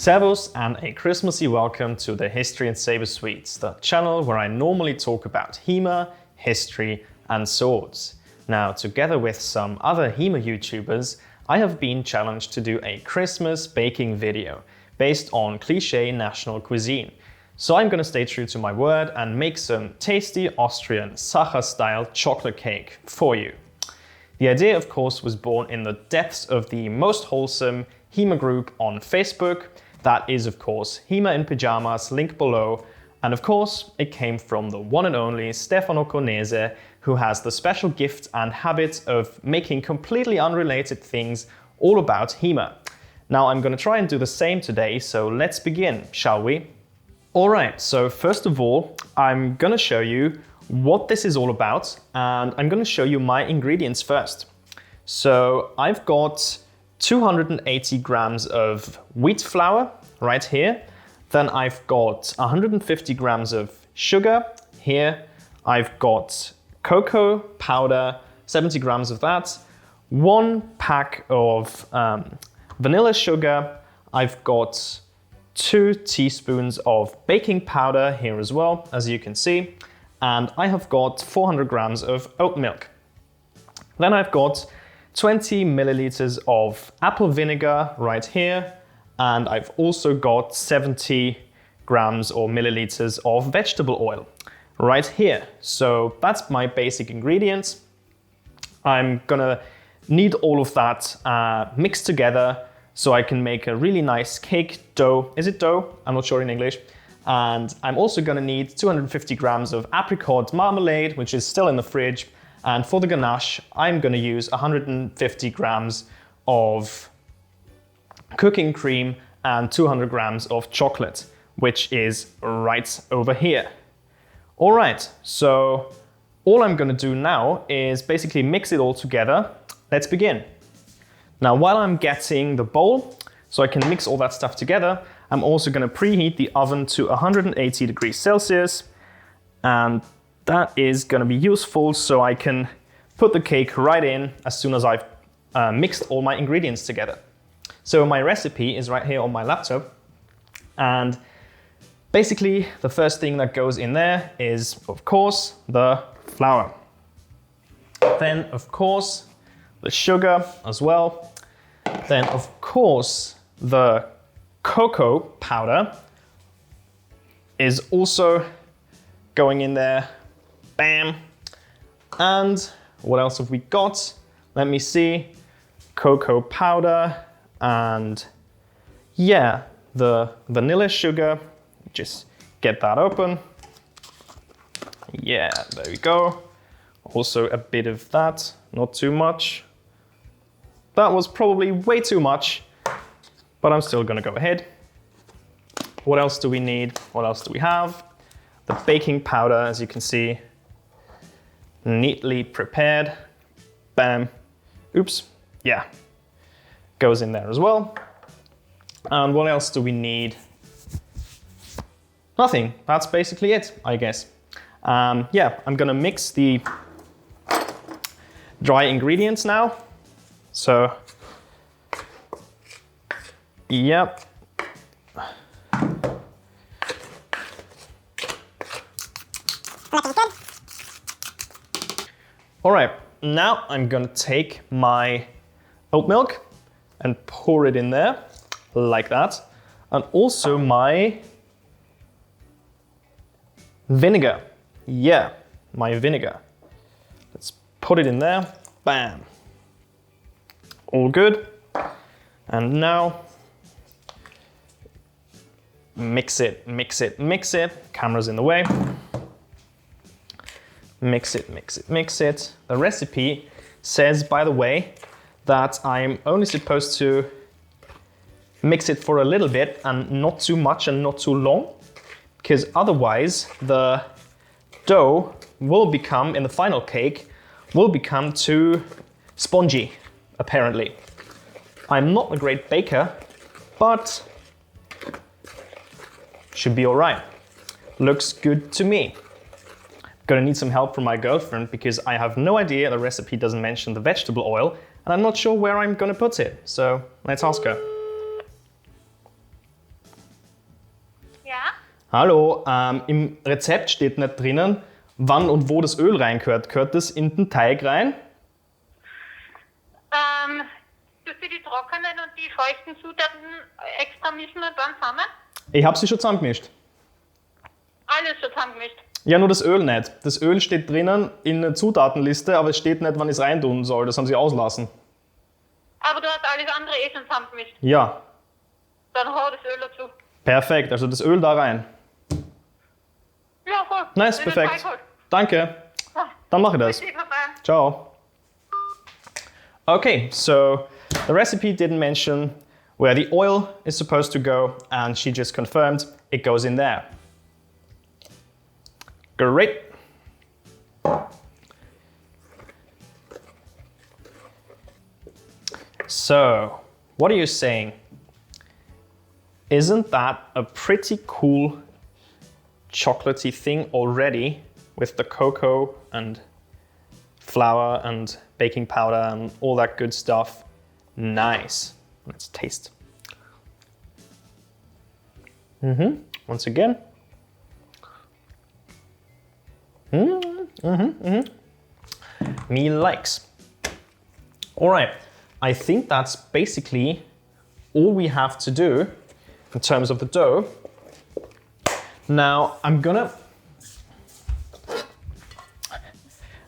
Servus and a Christmassy welcome to the History and Sabre Sweets, the channel where I normally talk about HEMA, history and swords. Now, together with some other HEMA YouTubers, I have been challenged to do a Christmas baking video based on cliché national cuisine. So I'm gonna stay true to my word and make some tasty Austrian Sacher-style chocolate cake for you. The idea, of course, was born in the depths of the most wholesome HEMA group on Facebook. That is, of course, HEMA in Pyjamas, link below. And of course, it came from the one and only Stefano Cornese, who has the special gift and habit of making completely unrelated things all about HEMA. Now I'm gonna try and do the same today, so let's begin, shall we? Alright, so first of all, I'm gonna show you what this is all about, and I'm gonna show you my ingredients first. So I've got 280 grams of wheat flour right here. Then I've got 150 grams of sugar here. I've got cocoa powder, 70 grams of that. 1 pack of vanilla sugar. I've got 2 teaspoons of baking powder here as well, as you can see. And I have got 400 grams of oat milk. Then I've got 20 milliliters of apple vinegar right here. And I've also got 70 grams or milliliters of vegetable oil right here. So that's my basic ingredients. I'm gonna need all of that mixed together so I can make a really nice cake dough. Is it dough? I'm not sure in English. And I'm also gonna need 250 grams of Apricot Marmelade, which is still in the fridge. And for the ganache, I'm gonna use 150 grams of cooking cream and 200 grams of chocolate, which is right over here. All right, so all I'm gonna do now is basically mix it all together. Let's begin. Now, while I'm getting the bowl, so I can mix all that stuff together, I'm also gonna preheat the oven to 180 degrees Celsius. And that is gonna be useful so I can put the cake right in as soon as I've mixed all my ingredients together. So my recipe is right here on my laptop. And basically the first thing that goes in there is, of course, the flour. Then, of course, the sugar as well. Then, of course, the cocoa powder is also going in there. Bam. And what else have we got? Let me see. Cocoa powder and yeah, the vanilla sugar. Just get that open. Yeah, there we go. Also a bit of that, not too much. That was probably way too much, but I'm still gonna go ahead. What else do we need? What else do we have? The baking powder, as you can see, neatly prepared. Bam. Oops. Yeah. Goes in there as well. And what else do we need? Nothing. That's basically it, I guess. Yeah, I'm gonna mix the dry ingredients now. So, yep. All right, now I'm gonna take my oat milk and pour it in there like that. And also my vinegar. Yeah, my vinegar. Let's put it in there. Bam. All good. And now mix it, mix it, mix it. Camera's in the way. Mix it, mix it, mix it. The recipe says, by the way, that I'm only supposed to mix it for a little bit and not too much and not too long, because otherwise the dough will become, in the final cake, will become too spongy, apparently. I'm not a great baker, but should be all right. Looks good to me. Gonna need some help from my girlfriend because I have no idea, the recipe doesn't mention the vegetable oil, and I'm not sure where I'm gonna put it. So let's ask her. Hallo, im Rezept steht nicht drinnen, wann und wo das Öl reingehört. Gehört das in den Teig rein? Tust du die trockenen und die feuchten Zutaten extra mischen und dann zusammen? Ich habe sie schon zusammengemischt. Alles schon zusammengemischt. Ja, nur das Öl nicht. Das Öl steht drinnen in der Zutatenliste, aber es steht nicht, wann ich es reintun soll. Das haben sie auslassen. Aber du hast alles andere eh schon zusammengemischt. Ja. Dann hau das Öl dazu. Perfekt, also das Öl da rein. Ja, voll. Nice, perfekt. Danke. Dann mache ich das. Ciao. Okay, so the recipe didn't mention where the oil is supposed to go, and she just confirmed it goes in there. Great. So, what are you saying? Isn't that a pretty cool chocolatey thing already with the cocoa and flour and baking powder and all that good stuff? Nice. Let's taste. Once again. Me likes. All right, I think that's basically all we have to do in terms of the dough. Now I'm gonna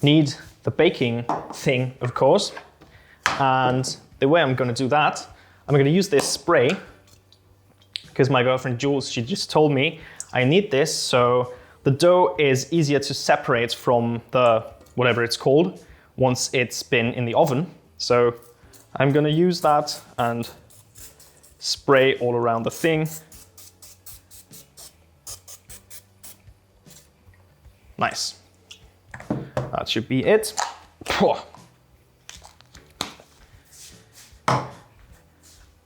need the baking thing, of course, and the way I'm gonna do that, I'm gonna use this spray because my girlfriend Jules, she just told me I need this so the dough is easier to separate from the whatever it's called once it's been in the oven. So I'm gonna use that and spray all around the thing. Nice. That should be it.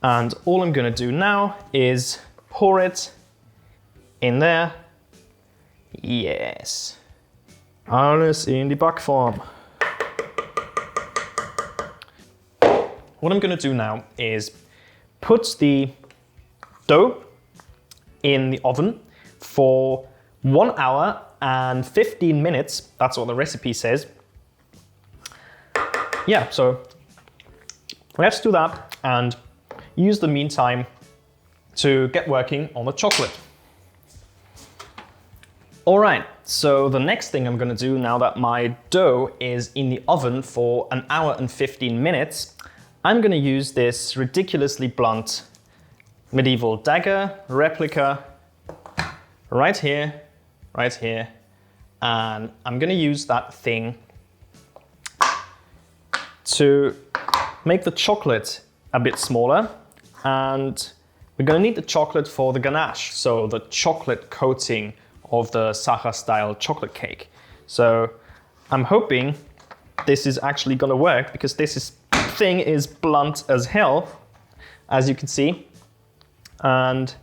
And all I'm gonna do now is pour it in there. Yes. Alles in die Backform. What I'm gonna do now is put the dough in the oven for 1 hour and 15 minutes. That's what the recipe says. Yeah, so let's do that and use the meantime to get working on the chocolate. All right, so the next thing I'm gonna do now that my dough is in the oven for 1 hour and 15 minutes, I'm gonna use this ridiculously blunt medieval dagger replica right here, and I'm gonna use that thing to make the chocolate a bit smaller, and we're gonna need the chocolate for the ganache, so the chocolate coating of the Sacher style chocolate cake. So I'm hoping this is actually gonna work because this thing is blunt as hell, as you can see. And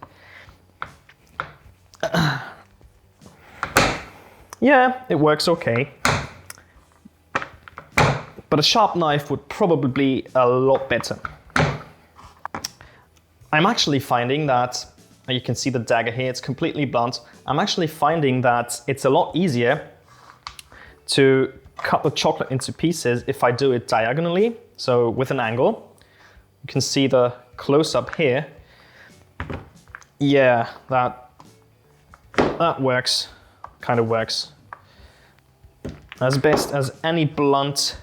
yeah, it works okay. But a sharp knife would probably be a lot better. I'm actually finding that, you can see the dagger here, it's completely blunt. I'm actually finding that it's a lot easier to cut the chocolate into pieces if I do it diagonally, so with an angle. You can see the close-up here. Yeah, that works, kind of works. As best as any blunt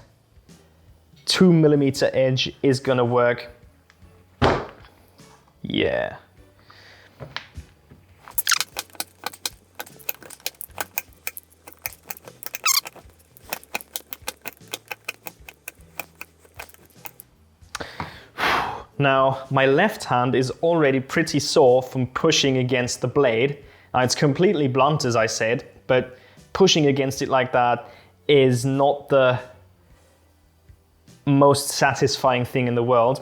2mm edge is gonna work. Yeah. Now, my left hand is already pretty sore from pushing against the blade. Now, it's completely blunt, as I said, but pushing against it like that is not the most satisfying thing in the world.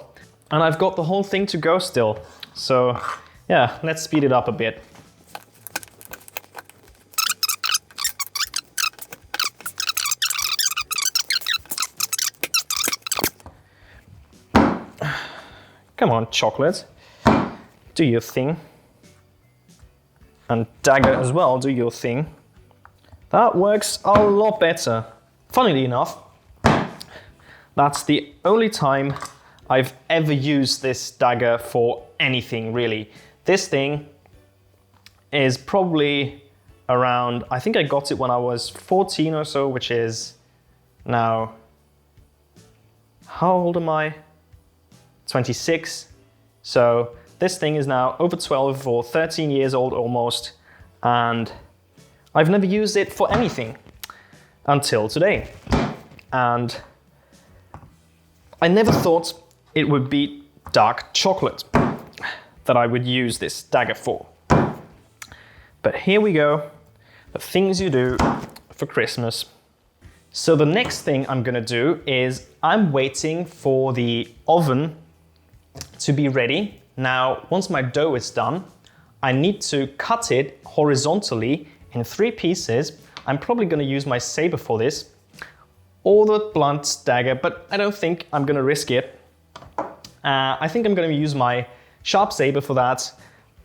And I've got the whole thing to go still. So yeah, let's speed it up a bit. Come on, chocolate. Do your thing. And Dagger as well, do your thing. That works a lot better. Funnily enough, that's the only time I've ever used this dagger for anything, really. This thing is probably around, I think I got it when I was 14 or so, which is now, how old am I? 26. So this thing is now over 12 or 13 years old almost, and I've never used it for anything until today. And I never thought it would be dark chocolate that I would use this dagger for. But here we go, the things you do for Christmas. So the next thing I'm gonna do is I'm waiting for the oven to be ready. Now, once my dough is done, I need to cut it horizontally in 3 pieces. I'm probably gonna use my saber for this, or the blunt dagger, but I don't think I'm gonna risk it. I think I'm gonna use my sharp saber for that.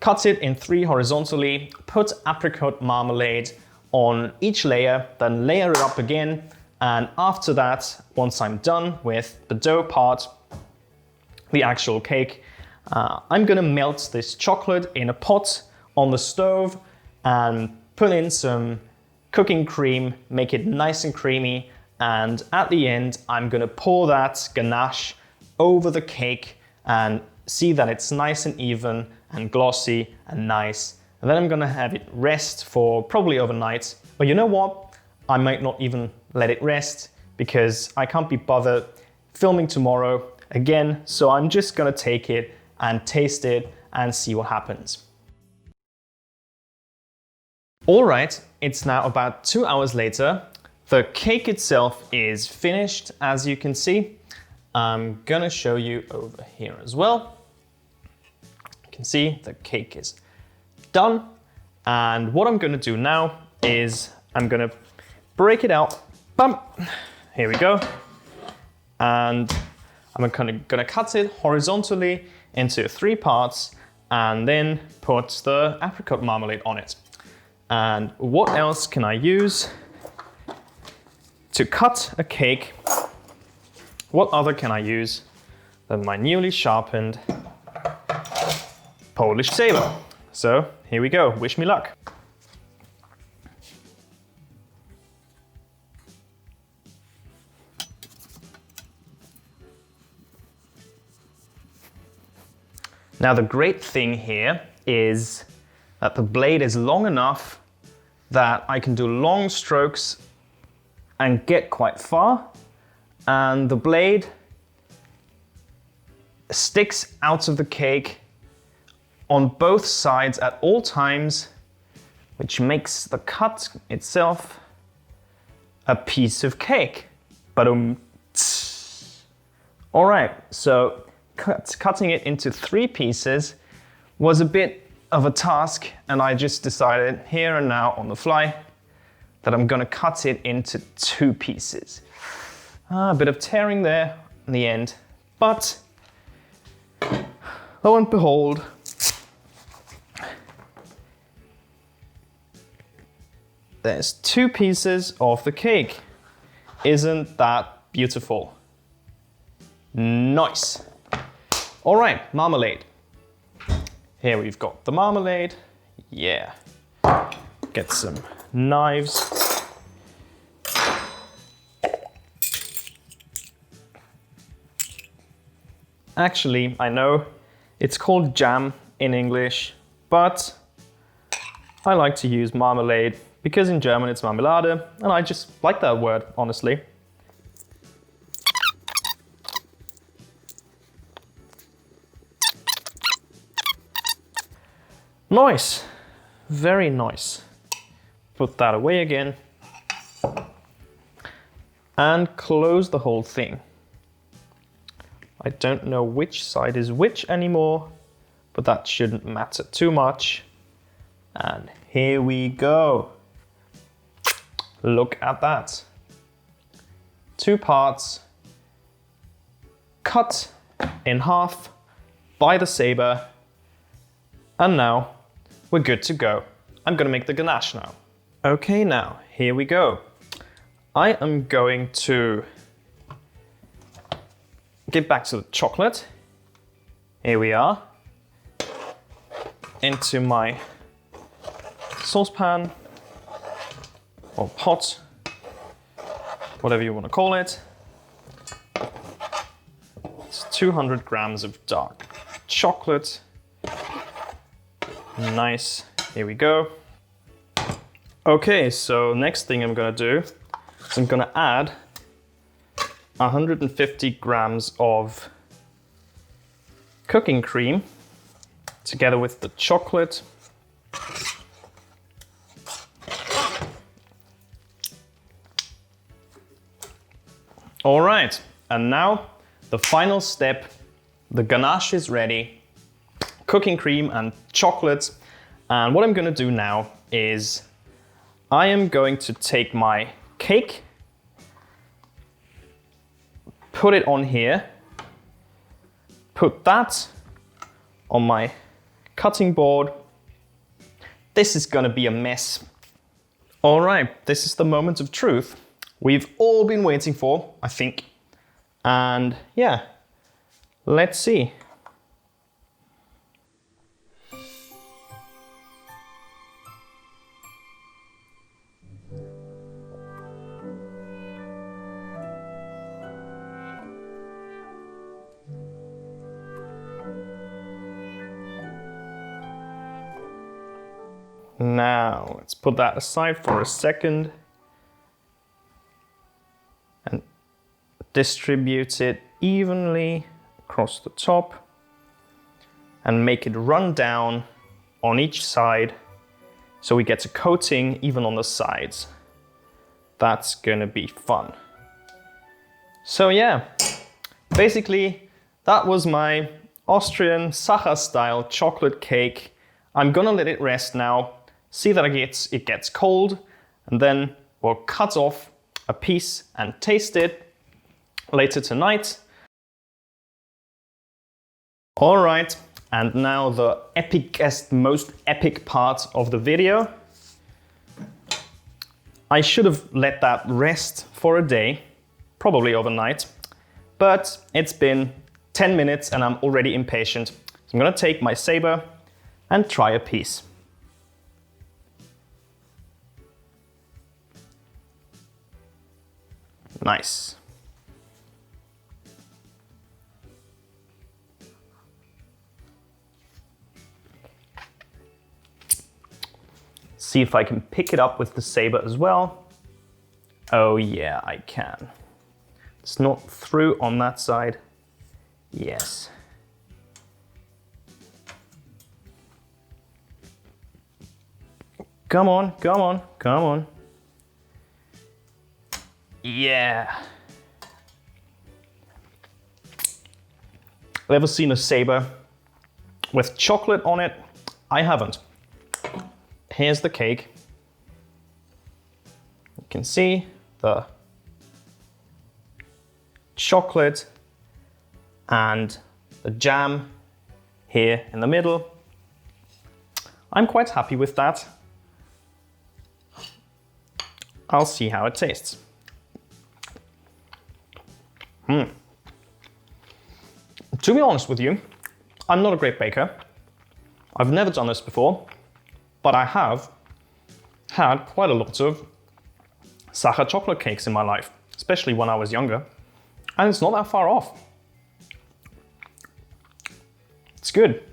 Cut it in 3 horizontally, put apricot marmalade on each layer, then layer it up again. And after that, once I'm done with the dough part, the actual cake, I'm gonna melt this chocolate in a pot on the stove and put in some cooking cream, make it nice and creamy. And at the end, I'm gonna pour that ganache over the cake and see that it's nice and even and glossy and nice. And then I'm gonna have it rest for probably overnight. But you know what? I might not even let it rest because I can't be bothered filming tomorrow again. So I'm just gonna take it and taste it and see what happens. All right, it's now about 2 hours later. The cake itself is finished, as you can see. I'm gonna show you over here as well. You can see the cake is done. And what I'm gonna do now is I'm gonna break it out. Bam! Here we go. And I'm gonna cut it horizontally into 3 parts and then put the apricot marmalade on it. And what else can I use to cut a cake? What other can I use than my newly sharpened Polish saber? So here we go, wish me luck. Now the great thing here is that the blade is long enough that I can do long strokes and get quite far, and the blade sticks out of the cake on both sides at all times, which makes the cut itself a piece of cake. All right, so cutting it into 3 pieces was a bit of a task, and I just decided here and now on the fly that I'm gonna cut it into 2 pieces. A bit of tearing there in the end, but lo and behold, there's 2 pieces of the cake. Isn't that beautiful? Nice. All right, marmalade. Here we've got the marmalade. Yeah. Get some knives. Actually, I know it's called jam in English, but I like to use marmalade because in German it's Marmelade, and I just like that word, honestly. Nice, very nice. Put that away again and close the whole thing. I don't know which side is which anymore, but that shouldn't matter too much. And here we go. Look at that. 2 parts, cut in half by the saber, and now we're good to go. I'm gonna make the ganache now. Okay, now, here we go. I am going to get back to the chocolate. Here we are. Into my saucepan or pot, whatever you want to call it. It's 200 grams of dark chocolate. Nice, here we go. Okay, so next thing I'm gonna do is I'm gonna add 150 grams of cooking cream together with the chocolate. All right, and now the final step. The ganache is ready, cooking cream and chocolate. And what I'm gonna do now is I am going to take my cake, put it on here, put that on my cutting board. This is gonna be a mess. All right, this is the moment of truth we've all been waiting for, I think. And yeah, let's see. Now, let's put that aside for a second and distribute it evenly across the top and make it run down on each side so we get a coating even on the sides. That's gonna be fun. So yeah, basically that was my Austrian Sacher style chocolate cake. I'm gonna let it rest now, see that it gets cold, and then we'll cut off a piece and taste it later tonight. All right, and now the most epic part of the video. I should have let that rest for a day, probably overnight, but it's been 10 minutes and I'm already impatient. So I'm gonna take my Sabre and try a piece. Nice. See if I can pick it up with the Sabre as well. Oh yeah, I can. It's not through on that side. Yes. Come on, come on, come on. Yeah. Ever seen a Sabre with chocolate on it? I haven't. Here's the cake. You can see the chocolate and the jam here in the middle. I'm quite happy with that. I'll see how it tastes. To be honest with you, I'm not a great baker. I've never done this before, but I have had quite a lot of Sacher chocolate cakes in my life, especially when I was younger, and it's not that far off. It's good.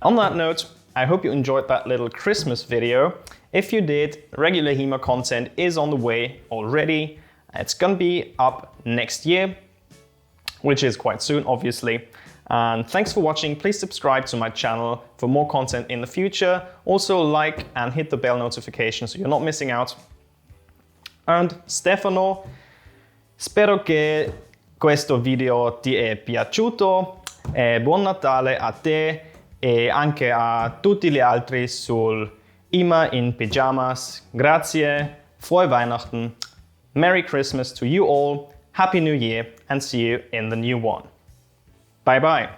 On that note, I hope you enjoyed that little Christmas video. If you did, regular HEMA content is on the way already. It's gonna be up next year, which is quite soon, obviously. And thanks for watching. Please subscribe to my channel for more content in the future. Also like and hit the bell notification so you're not missing out. And Stefano, spero che questo video ti è piaciuto. Buon Natale a te e anche a tutti gli altri sul HEMA in Pyjamas. Grazie, frohe Weihnachten, Merry Christmas to you all, Happy New Year, and see you in the new one. Bye bye.